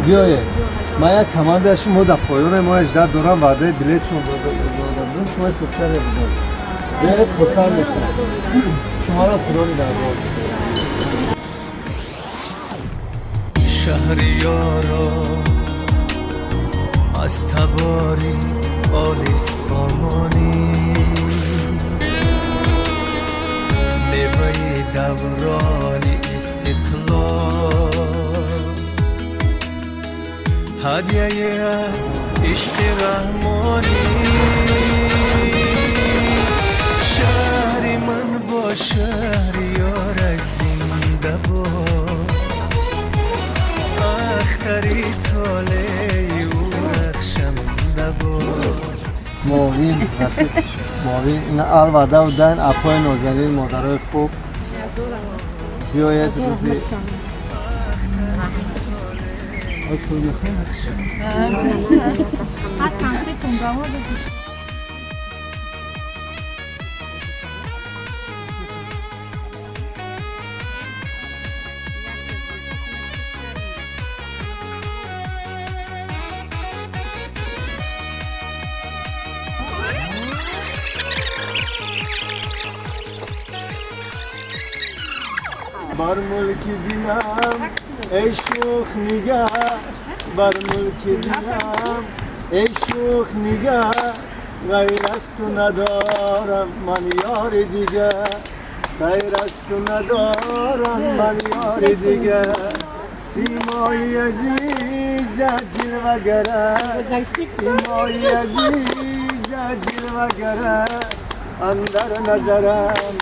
بیایید من یک کمانده شما در پایان ما اجده دارم وعده بلیت شما دادم شما سوچه رو بدم بیایید خوشحال میشم شما را خدا نگهدار. شهریارا از تباری آلی سامانی میوه دوران استقلال هدیه از عشق رحمانی شهر من با شهریارش زنده باد اختری طاله او رخشنده باد معاوین رفیق معاوین این الوعده و دن اپای نازنین مادرای خوب بیایید روزی بر ملک دینم ای شوخ نگه بر ملک دینم ای شوخ نگه غیر از تو ندارم من یار دیگه غیر از تو ندارم من یار دیگه سیمای عزیز جلوگر است سیمای عزیز جلوگر است اندر نظرم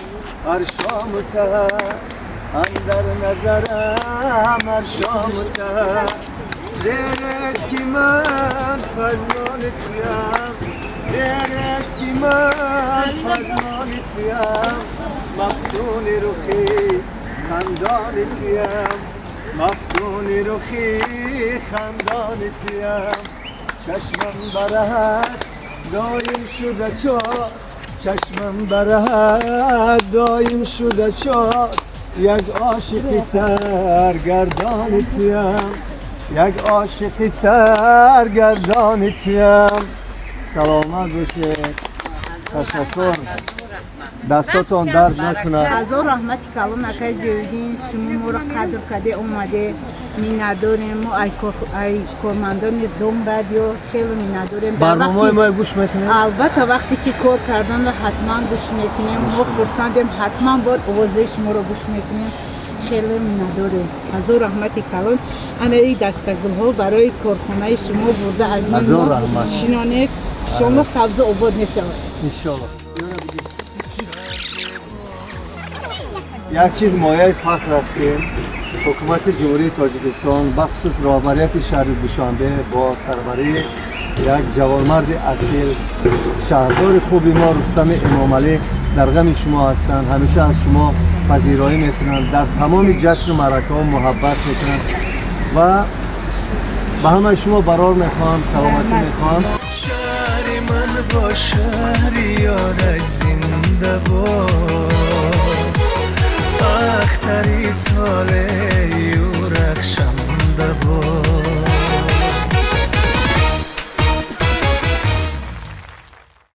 هر شام و سحر اندر نظرم هر شام و سحر دیر است که من فضلان تویم دیر است که من فضلان تویم مفتون رخی خندان تویم مفتون رخی خندان تویم چشمم برهد دایم شده چار چشمم برهد دایم شده چار یک عاشق سرگردان تویم یک عاشق سرگردان تویم سلامت باشید تشکر دستاتون درد نکنه هزار رحمتی کلام اکای زیادین شما ما را قدر کده اومده می نداریم ما ای کارمندان دوم رادیو خیلی می نداریم برنامه ما گوش میکنیم البته وقتی که کار کردن را حتما گوش میکنیم ما خرسندیم حتما باید آوازه شما را گوش میکنیم خیلی می نداریم هزار رحمتی کلام انا این دستگل ها برای کارخانه شما برده از ما شینانه شما سبز آباد نشود انشالله یک چیز مایه فخر است که حکومت جمهوری تاجیکستان بخصوص رهبریت شهر دوشنبه با سربری یک جوانمرد اصیل شهردار خوبی ما رستم امامعلی در غم شما هستند همیشه از شما پذیرایی میکنند در تمام جشن و مراسم محبت میکنند و به همه شما برار میخوام سلامتی میخوام شهر من با شهریارش زنده باد اختری طاله او رخشنده باد